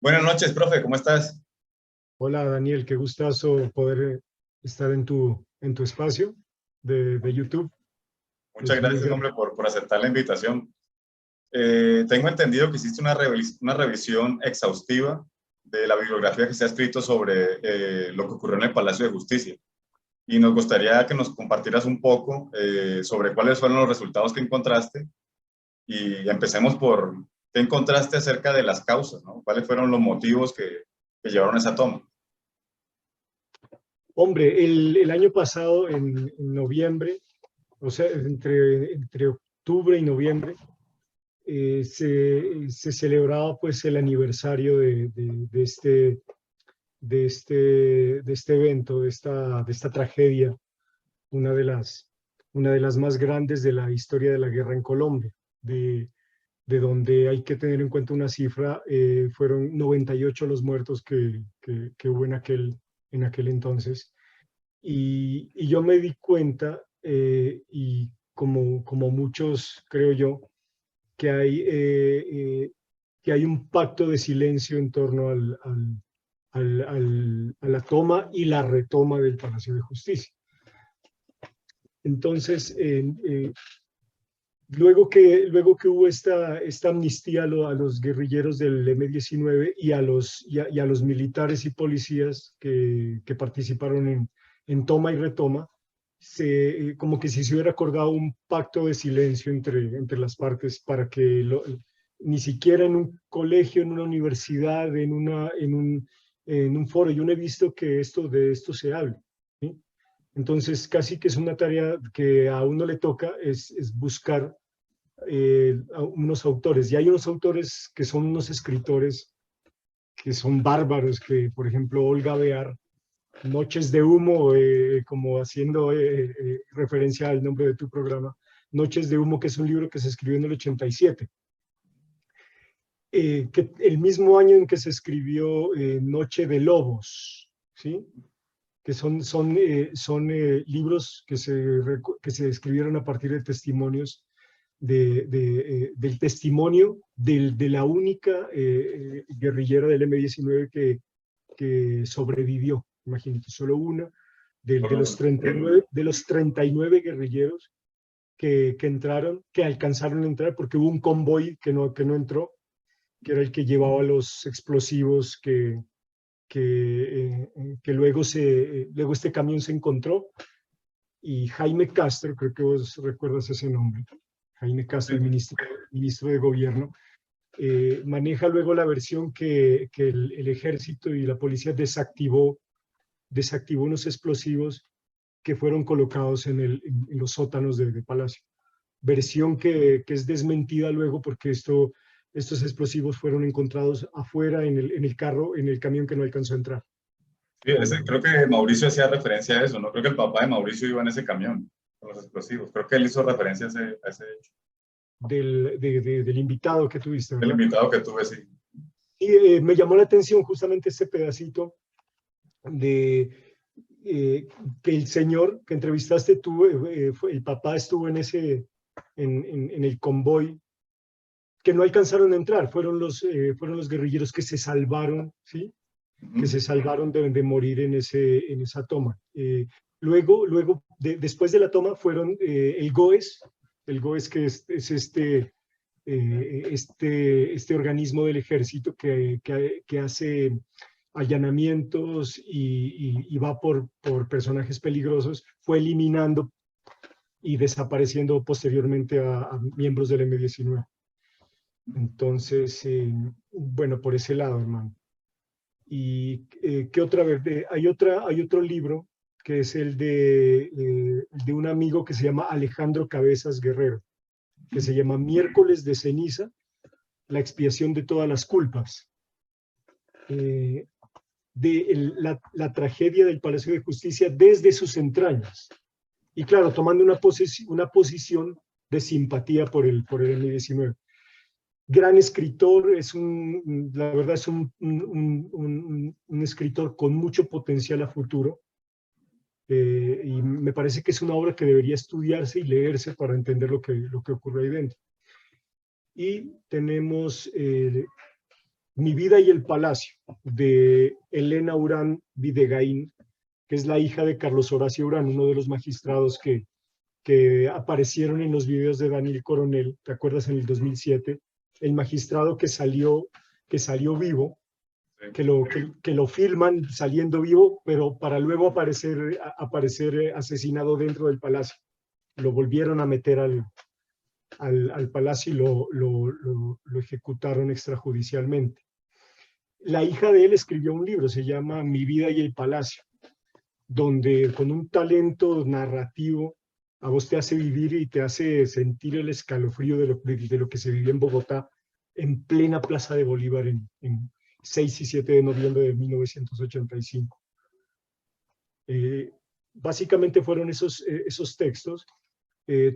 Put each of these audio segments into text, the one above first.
Buenas noches, profe, ¿cómo estás? Hola Daniel, qué gustazo poder estar en tu espacio de YouTube. Muchas Es muy gracias, hombre, por aceptar la invitación. Tengo entendido que hiciste una revisión exhaustiva de la bibliografía que se ha escrito sobre lo que ocurrió en el Palacio de Justicia. Y nos gustaría que nos compartieras un poco sobre cuáles fueron los resultados que encontraste. Y empecemos por qué encontraste acerca de las causas, ¿no? ¿Cuáles fueron los motivos que llevaron a esa toma? Hombre, el año pasado, en noviembre, o sea, entre octubre y noviembre, se celebraba pues el aniversario de este evento, de esta tragedia, una de las más grandes de la historia de la guerra en Colombia, de donde hay que tener en cuenta una cifra. Fueron 98 los muertos que hubo en aquel entonces. Y yo me di cuenta, y como muchos, creo yo, que hay un pacto de silencio en torno a la toma y la retoma del Palacio de Justicia. Entonces, luego que hubo esta amnistía a los guerrilleros del M-19 y a los militares y policías que participaron en toma y retoma, como que si se hubiera acordado un pacto de silencio entre las partes para que ni siquiera en un colegio, en una universidad, en un foro, yo no he visto que de esto se hable, ¿sí? Entonces, casi que es una tarea que a uno le toca, es buscar a unos autores. Y hay unos autores que son unos escritores que son bárbaros, que por ejemplo Olga Bear, Noches de Humo, como haciendo referencia al nombre de tu programa, Noches de Humo, que es un libro que se escribió en el 87. Que el mismo año en que se escribió Noche de Lobos, ¿sí? Que son libros que se escribieron a partir de testimonios, del testimonio de la única guerrillera del M-19 que sobrevivió. Imagínate, solo una de los 39 guerrilleros que alcanzaron a entrar, porque hubo un convoy que no entró, que era el que llevaba los explosivos que luego este camión se encontró. Y Jaime Castro, creo que vos recuerdas ese nombre, Jaime Castro, el ministro de Gobierno, maneja luego la versión que el ejército y la policía desactivó unos explosivos que fueron colocados en los sótanos de Palacio. Versión que es desmentida luego, porque estos explosivos fueron encontrados afuera en el carro, en el camión que no alcanzó a entrar. Sí, creo que Mauricio hacía referencia a eso, ¿no? Creo que el papá de Mauricio iba en ese camión con los explosivos. Creo que él hizo referencia a ese hecho. Del invitado que tuviste, El ¿verdad? invitado que tuve, sí. Y me llamó la atención justamente este pedacito de que el señor que entrevistaste tú, el papá estuvo en el convoy, que no alcanzaron a entrar. Fueron los guerrilleros que se salvaron, ¿sí? Que se salvaron de morir en esa toma. Después de la toma, fueron el GOES, que es este organismo del ejército que hace allanamientos y va por personajes peligrosos, fue eliminando y desapareciendo posteriormente a miembros del M-19. Entonces, bueno, por ese lado, hermano. ¿Y qué otra vez? Hay otro libro que es el de un amigo que se llama Alejandro Cabezas Guerrero, que se llama Miércoles de Ceniza, la expiación de todas las culpas. La tragedia del Palacio de Justicia desde sus entrañas. Y claro, tomando una posición de simpatía por el M-19. Gran escritor, la verdad es un escritor con mucho potencial a futuro. Y me parece que es una obra que debería estudiarse y leerse para entender lo que ocurre ahí dentro. Y tenemos Mi vida y el palacio, de Elena Urán Videgaín, que es la hija de Carlos Horacio Urán, uno de los magistrados que aparecieron en los videos de Daniel Coronel, ¿te acuerdas? En el 2007, el magistrado que salió vivo, que lo filman saliendo vivo, pero para luego aparecer asesinado dentro del palacio. Lo volvieron a meter al palacio y lo ejecutaron extrajudicialmente. La hija de él escribió un libro, se llama Mi vida y el palacio, donde con un talento narrativo a vos te hace vivir y te hace sentir el escalofrío de lo que se vivía en Bogotá, en plena Plaza de Bolívar, en 6 y 7 de noviembre de 1985. Básicamente fueron esos textos,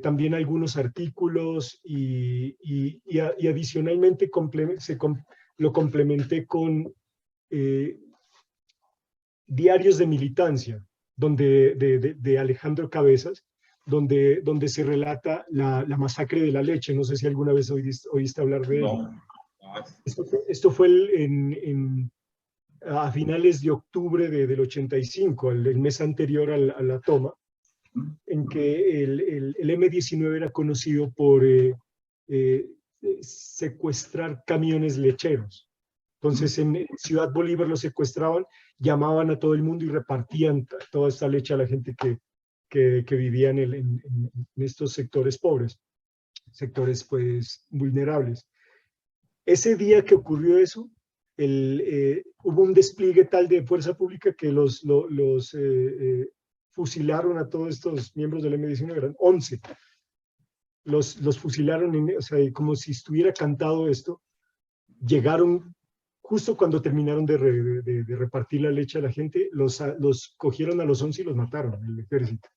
también algunos artículos y adicionalmente lo complementé con diarios de militancia de Alejandro Cabezas, donde se relata la masacre de La Leche. No sé si alguna vez oíste hablar de ello. No. Esto fue a finales de octubre del 85, el mes anterior a la toma, en que el M-19 era conocido por secuestrar camiones lecheros. Entonces en Ciudad Bolívar los secuestraban, llamaban a todo el mundo y repartían toda esta leche a la gente que vivía en estos sectores pobres, sectores pues vulnerables. Ese día que ocurrió eso, hubo un despliegue tal de fuerza pública que los fusilaron a todos estos miembros del M-19, eran 11. Los fusilaron, o sea, como si estuviera cantado esto. Llegaron justo cuando terminaron de repartir la leche a la gente, los cogieron a los 11 y los mataron, el ejército.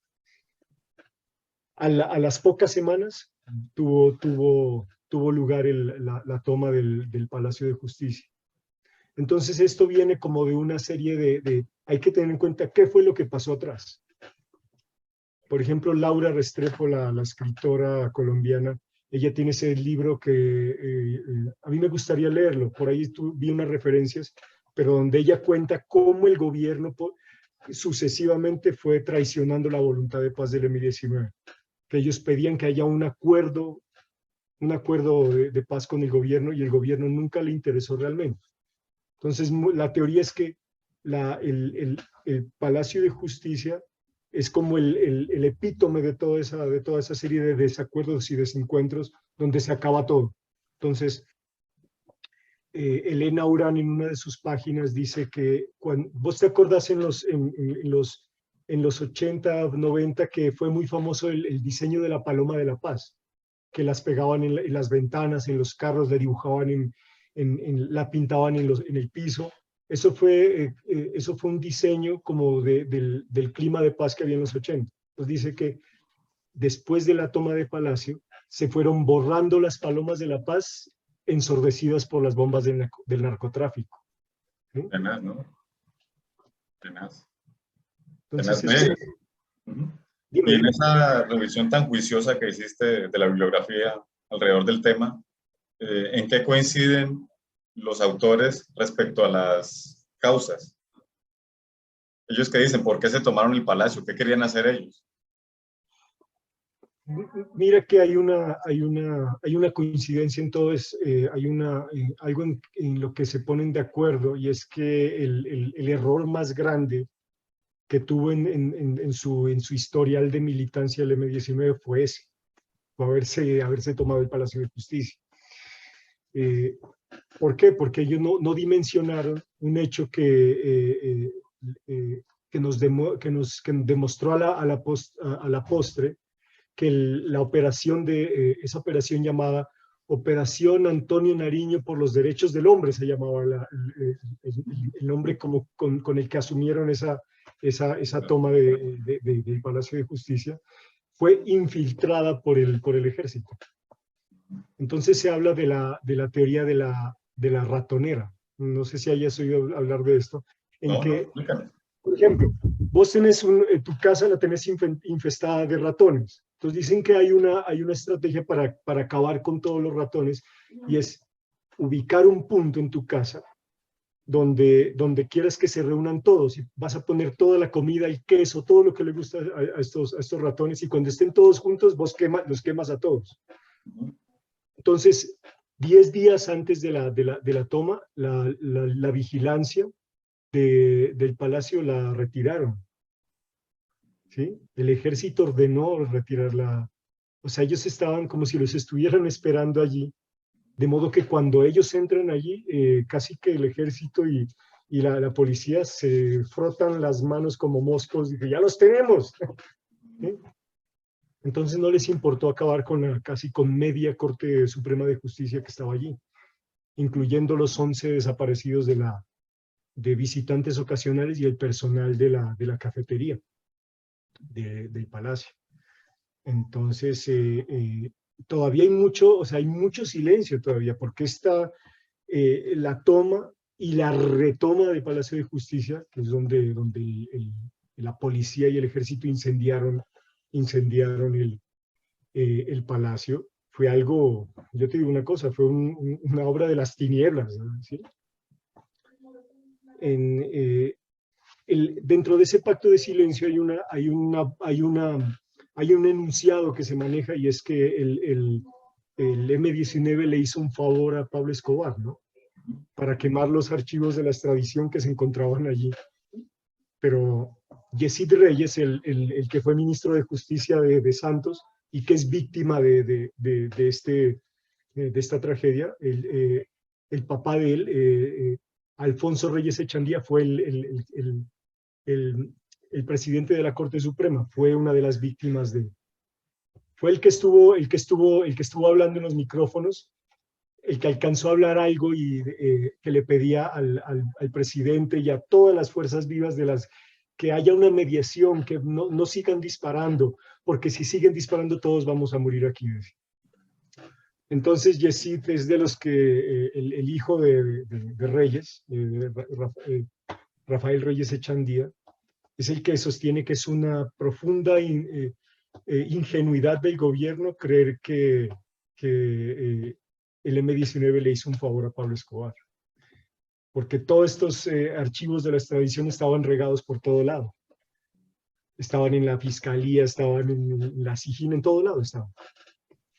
A las pocas semanas tuvo lugar la toma del Palacio de Justicia. Entonces esto viene como de una serie hay que tener en cuenta qué fue lo que pasó atrás. Por ejemplo, Laura Restrepo, la escritora colombiana, ella tiene ese libro que a mí me gustaría leerlo, por ahí vi unas referencias, pero donde ella cuenta cómo el gobierno sucesivamente fue traicionando la voluntad de paz del M-19, que ellos pedían que haya un acuerdo de paz con el gobierno y el gobierno nunca le interesó realmente. Entonces, la teoría es que el Palacio de Justicia es como el epítome de toda esa serie de desacuerdos y desencuentros donde se acaba todo. Entonces, Elena Urán en una de sus páginas dice que, vos te acordás en los 80, 90, que fue muy famoso el diseño de la Paloma de la Paz, que las pegaban en las ventanas, en los carros, la dibujaban, la pintaban en el piso. Eso fue un diseño como del clima de paz que había en los 80. Pues dice que después de la toma de Palacio, se fueron borrando las palomas de la paz ensordecidas por las bombas del narcotráfico. ¿Sí? Tenaz, ¿no? Tenaz. Entonces, y en esa revisión tan juiciosa que hiciste de la bibliografía alrededor del tema, ¿en qué coinciden los autores respecto a las causas? Ellos que dicen, ¿por qué se tomaron el palacio? ¿Qué querían hacer ellos? Mira que hay una coincidencia en todo, hay algo en lo que se ponen de acuerdo, y es que el error más grande que tuvo en su historial de militancia del M-19 fue ese, fue haberse tomado el Palacio de Justicia. ¿Por qué? Porque ellos no dimensionaron un hecho que nos demostró a la postre que esa operación llamada Operación Antonio Nariño por los Derechos del Hombre, se llamaba el nombre con el que asumieron esa toma del Palacio de Justicia, fue infiltrada por el ejército. Entonces se habla de la teoría de la ratonera. No sé si hayas oído hablar de esto. Por ejemplo, vos tenés tu casa la tenés infestada de ratones. Entonces dicen que hay una estrategia para acabar con todos los ratones, y es ubicar un punto en tu casa donde quieras que se reúnan todos, y vas a poner toda la comida, el queso, todo lo que le gusta a estos ratones, y cuando estén todos juntos, vos los quemas a todos. Entonces, 10 días antes de la toma, la vigilancia del palacio la retiraron, ¿sí? El ejército ordenó retirarla. O sea, ellos estaban como si los estuvieran esperando allí, de modo que cuando ellos entran allí, casi que el ejército y la policía se frotan las manos como moscos, y que ya los tenemos. ¿Sí? Entonces no les importó acabar casi con media Corte Suprema de Justicia que estaba allí, incluyendo los 11 desaparecidos de visitantes ocasionales y el personal de la cafetería del palacio. Entonces, todavía hay mucho, o sea, hay mucho silencio todavía, porque está la toma y la retoma del Palacio de Justicia, que es donde la policía y el ejército incendiaron el palacio. Fue algo, yo te digo una cosa, fue una obra de las tinieblas, ¿no? ¿Sí? Dentro de ese pacto de silencio hay un enunciado que se maneja, y es que el M-19 le hizo un favor a Pablo Escobar, ¿no? Para quemar los archivos de la extradición que se encontraban allí. Pero Yesid Reyes, el que fue ministro de Justicia de Santos y que es víctima de esta tragedia, el papá de él, Alfonso Reyes Echandía, fue el presidente de la Corte Suprema, fue una de las víctimas fue el que estuvo hablando en los micrófonos, el que alcanzó a hablar algo y que le pedía al presidente y a todas las fuerzas vivas que haya una mediación, que no sigan disparando, porque si siguen disparando todos vamos a morir aquí. Entonces Yesid es de los que, el hijo de Reyes, Rafael Reyes Echandía, es el que sostiene que es una profunda ingenuidad del gobierno creer que el M-19 le hizo un favor a Pablo Escobar, porque todos estos archivos de la extradición estaban regados por todo lado. Estaban en la fiscalía, estaban en la SIJIN, en todo lado estaban.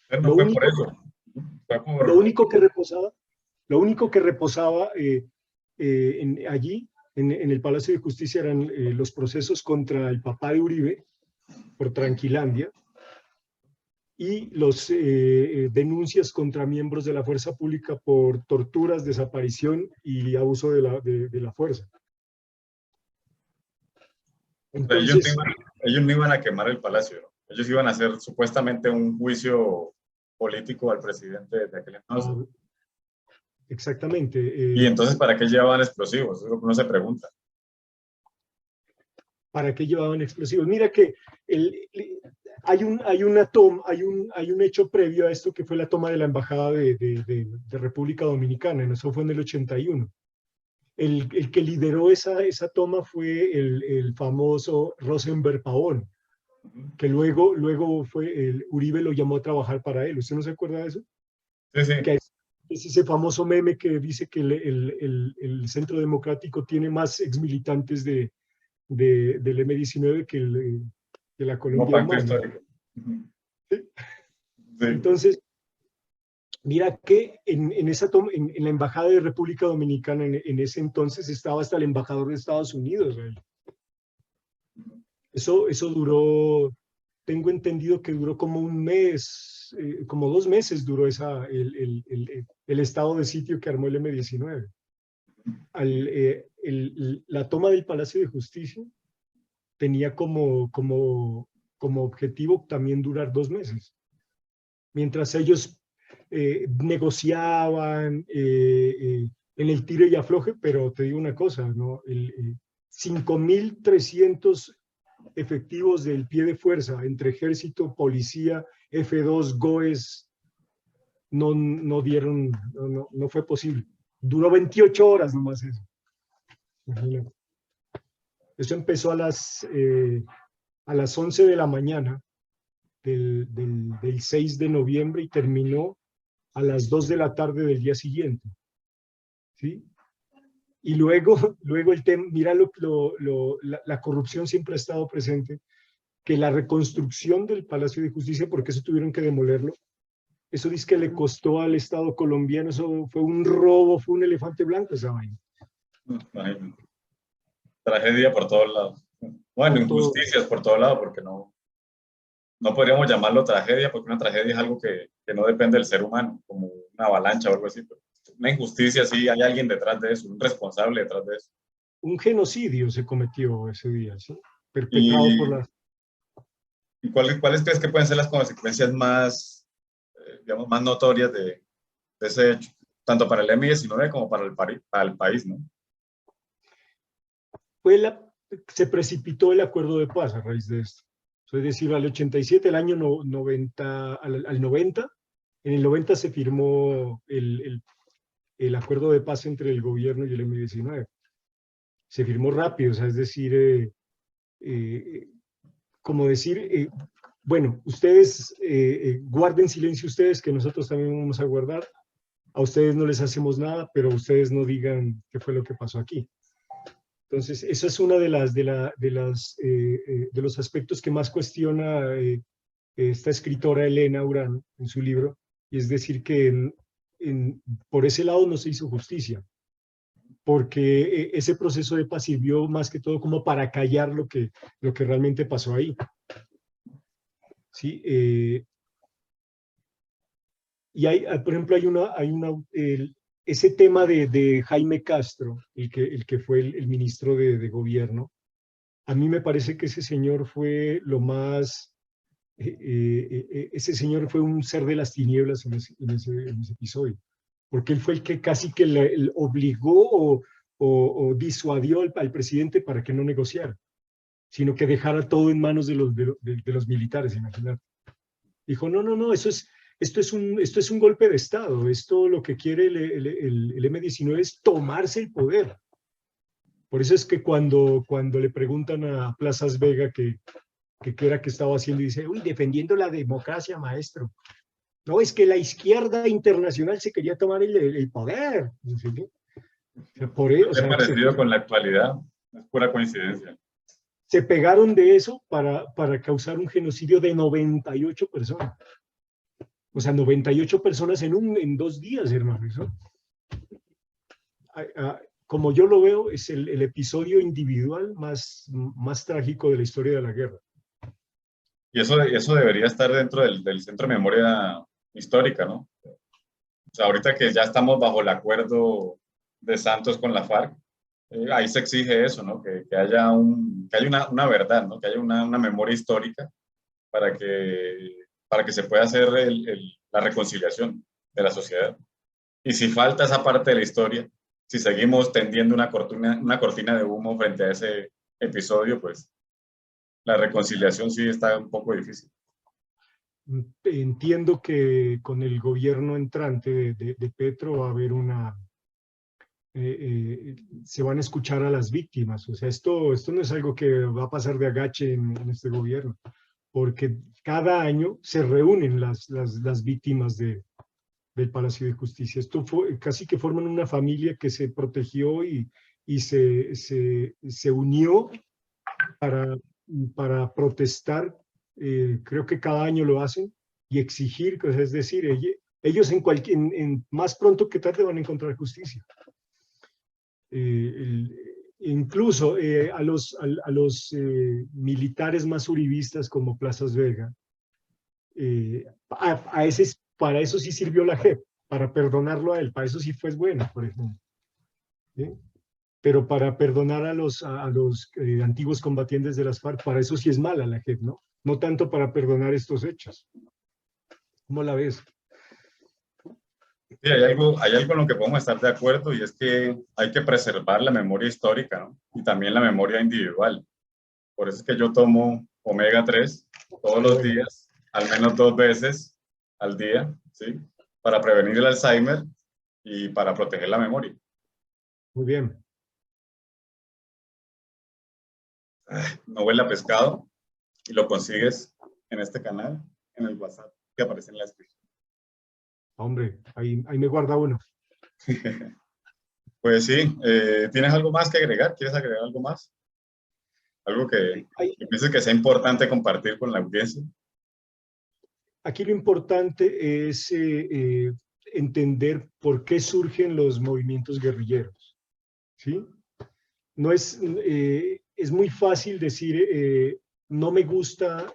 Pero no fue por eso. Fue por... Lo único que reposaba allí, en el Palacio de Justicia, eran los procesos contra el papá de Uribe por Tranquilandia y los denuncias contra miembros de la fuerza pública por torturas, desaparición y abuso de la fuerza. Entonces, ellos no iban a quemar el palacio, ¿no? Ellos iban a hacer supuestamente un juicio político al presidente de aquel entonces. Exactamente. Y entonces, ¿para qué llevaban explosivos? Eso es lo que uno se pregunta. ¿Para qué llevaban explosivos? Mira que hay un hecho previo a esto, que fue la toma de la embajada de República Dominicana. Eso fue en el 81. El que lideró esa toma fue el famoso Rosenberg Pavón, que luego Uribe lo llamó a trabajar para él. ¿Usted no se acuerda de eso? Sí, sí. Que es ese famoso meme que dice que el Centro Democrático tiene más exmilitantes del M-19 que la Colombia humana. ¿Sí? Sí. Entonces, mira que en la Embajada de República Dominicana en ese entonces estaba hasta el embajador de Estados Unidos. Eso duró, tengo entendido que duró como un mes, como 2 meses duró el estado de sitio que armó el M-19. La toma del Palacio de Justicia tenía como objetivo también durar 2 meses. Mientras ellos negociaban en el tire y afloje, pero te digo una cosa, ¿no? 5.300 efectivos del pie de fuerza, entre ejército, policía, F2, GOES, no fue posible. Duró 28 horas nomás eso. Imagínate. Eso empezó a las 11 de la mañana del 6 de noviembre y terminó a las 2 de la tarde del día siguiente, ¿sí? Y luego, luego el tema, mira, la corrupción siempre ha estado presente, que la reconstrucción del Palacio de Justicia, porque eso tuvieron que demolerlo, eso dice que le costó al Estado colombiano, eso fue un robo, fue un elefante blanco esa vaina. Imagínate. Tragedia por todos lados. Bueno, Por todo. injusticias por todos lados, porque no podríamos llamarlo tragedia, porque una tragedia es algo que no depende del ser humano, como una avalancha o algo así. Pero una injusticia, sí, hay alguien detrás de eso, un responsable detrás de eso. Un genocidio se cometió ese día, ¿sí? Perpetrado por ¿Y, las... y cuáles crees que pueden ser las consecuencias más, digamos, más notorias de ese hecho? Tanto para el M-19 como para el país, ¿no? Fue se precipitó el acuerdo de paz a raíz de esto. Es decir, al 87, el año 90, al 90, en el 90 se firmó el acuerdo de paz entre el gobierno y el M-19. Se firmó rápido, o sea, es decir, como decir, bueno, ustedes guarden silencio ustedes, que nosotros también vamos a guardar. A ustedes no les hacemos nada, pero ustedes no digan qué fue lo que pasó aquí. Entonces, esa es una de los aspectos que más cuestiona esta escritora Elena Urán en su libro, y es decir que por ese lado no se hizo justicia, porque ese proceso de paz sirvió más que todo como para callar lo que realmente pasó ahí. ¿Sí? Y hay, por ejemplo, ese tema de Jaime Castro, el que fue el ministro de gobierno, a mí me parece que ese señor fue lo más, ese señor fue un ser de las tinieblas en ese episodio, porque él fue el que casi que le obligó o disuadió al presidente para que no negociara, sino que dejara todo en manos de los militares, imagínate. Dijo, no, no, no, esto es un golpe de Estado, esto lo que quiere el M-19 es tomarse el poder. Por eso es que cuando le preguntan a Plazas Vega qué era que estaba haciendo, y dice, uy, defendiendo la democracia, maestro. No, es que la izquierda internacional se quería tomar el poder. ¿Sí? O Es sea, parecido con la actualidad, es pura coincidencia. se pegaron de eso para causar un genocidio de 98 personas. O sea, 98 personas en 2 días, hermano. Eso, como yo lo veo, es el episodio individual más trágico de la historia de la guerra. Y eso debería estar dentro del Centro de Memoria Histórica, ¿no? O sea, ahorita que ya estamos bajo el acuerdo de Santos con la FARC, ahí se exige eso, ¿no? Que haya, una verdad, ¿no? Que haya una memoria histórica para que se pueda hacer la reconciliación de la sociedad. Y si falta esa parte de la historia, si seguimos tendiendo una cortina de humo frente a ese episodio, pues la reconciliación sí está un poco difícil. Entiendo que con el gobierno entrante de Petro va a haber se van a escuchar a las víctimas. O sea, esto no es algo que va a pasar de agache en este gobierno, porque cada año se reúnen las víctimas del Palacio de Justicia. Esto casi que forman una familia que se protegió y se unió para, para protestar. Creo que cada año lo hacen y exigir, es decir, ellos más pronto que tarde van a encontrar justicia. Incluso a los militares más uribistas como Plazas Vega, para eso sí sirvió la JEP, para perdonarlo a él, para eso sí fue bueno, por ejemplo. ¿Sí? Pero para perdonar a los antiguos combatientes de las FARC, para eso sí es mala la JEP, ¿no? No tanto para perdonar estos hechos. ¿Cómo la ves? Sí, hay algo en lo que podemos estar de acuerdo y es que hay que preservar la memoria histórica, ¿no? Y también la memoria individual. Por eso es que yo tomo omega 3 todos los Bueno, días, al menos 2 veces al día, ¿sí? Para prevenir el Alzheimer y para proteger la memoria. muy bien. No huele a pescado y lo consigues en este canal, en el WhatsApp que aparece en la descripción. Hombre, ahí me guarda uno. Pues sí, ¿tienes algo más que agregar? ¿Quieres agregar algo más? Algo que pienses que sea importante compartir con la audiencia. Aquí lo importante es entender por qué surgen los movimientos guerrilleros, ¿sí? No es muy fácil decir, no me gusta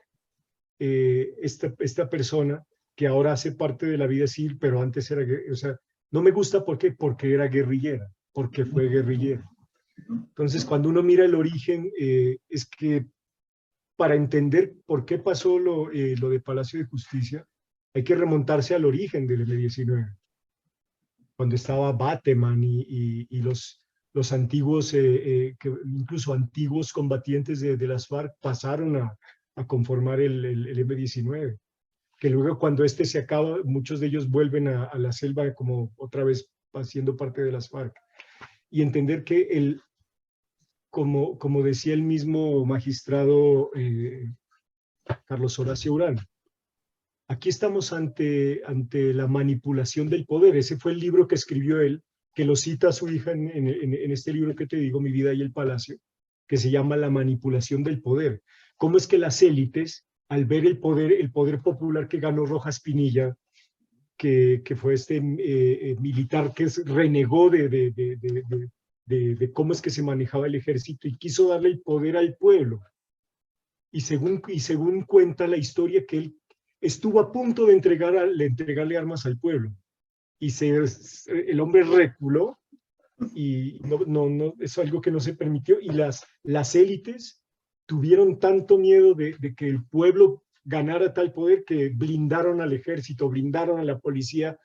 esta persona que ahora hace parte de la vida civil, pero antes era, o sea, no me gusta ¿por qué? Porque era guerrillera, porque fue guerrillera. Entonces, cuando uno mira el origen, es que para entender por qué pasó lo de Palacio de Justicia, hay que remontarse al origen del M-19, cuando estaba Bateman y los antiguos, incluso antiguos combatientes de las FARC pasaron a conformar el M-19, que luego cuando este se acaba, muchos de ellos vuelven a la selva como otra vez siendo parte de las FARC. Y entender que como decía el mismo magistrado Carlos Horacio Urán, aquí estamos ante la manipulación del poder. Ese fue el libro que escribió él, que lo cita a su hija en este libro que te digo, Mi vida y el palacio, que se llama La manipulación del poder. ¿Cómo es que las élites, al ver el poder popular que ganó Rojas Pinilla, que fue este militar que renegó de cómo es que se manejaba el ejército y quiso darle el poder al pueblo? Y según cuenta la historia, que él estuvo a punto de entregarle armas al pueblo. Y el hombre reculó y no, es algo que no se permitió. Y las élites tuvieron tanto miedo de que el pueblo ganara tal poder que blindaron al ejército, blindaron a la policía.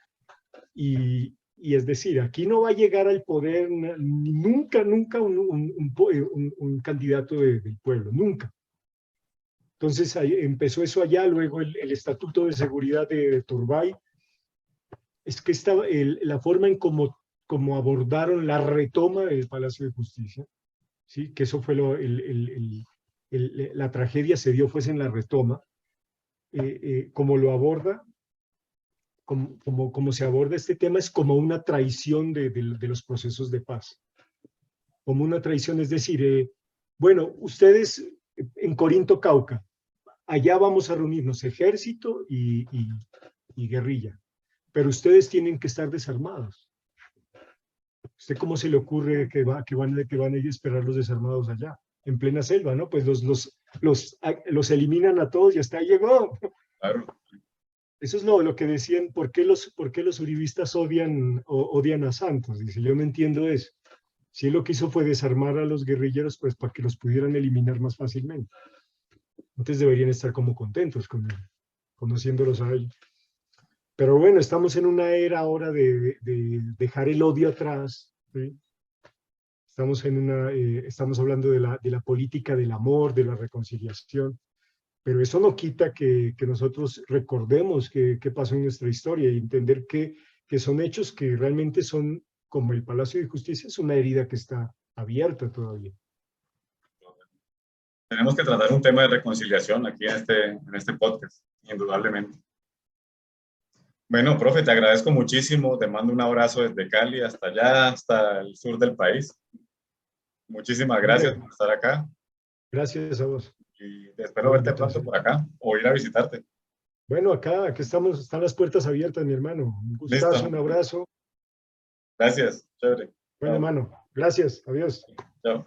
Y es decir, aquí no va a llegar al poder nunca un candidato del pueblo, nunca. Entonces empezó eso allá, luego el Estatuto de Seguridad de Turbay. Es que la forma en cómo abordaron la retoma del Palacio de Justicia, ¿sí? Que eso fue la tragedia se dio en la retoma, como lo aborda, como se aborda este tema, es como una traición de los procesos de paz. Como una traición, es decir, bueno, ustedes en Corinto, Cauca, allá vamos a reunirnos ejército y guerrilla, pero ustedes tienen que estar desarmados. ¿Usted cómo se le ocurre que van a ir a esperar los desarmados allá, en plena selva, ¿no? Pues los eliminan a todos y hasta ahí llegó. Claro. Eso es lo que decían, ¿por qué los uribistas odian a Santos? Dice, yo no entiendo eso. Si él lo que hizo fue desarmar a los guerrilleros, pues para que los pudieran eliminar más fácilmente. Entonces deberían estar como contentos conociéndolos a ellos. Pero bueno, estamos en una era ahora de dejar el odio atrás, ¿sí? Estamos hablando de la política del amor, de la reconciliación, pero eso no quita que nosotros recordemos qué pasó en nuestra historia y entender que son hechos que realmente son, como el Palacio de Justicia, es una herida que está abierta todavía. Tenemos que tratar un tema de reconciliación aquí en este podcast, indudablemente. Bueno, profe, te agradezco muchísimo. Te mando un abrazo desde Cali hasta allá, hasta el sur del país. Muchísimas gracias por estar acá. Gracias a vos. Y espero verte pronto por acá o ir a visitarte. Bueno, acá estamos, están las puertas abiertas, mi hermano. Un gustazo, listo. Un abrazo. Gracias, chévere. Bueno, hermano, gracias, adiós. Chao.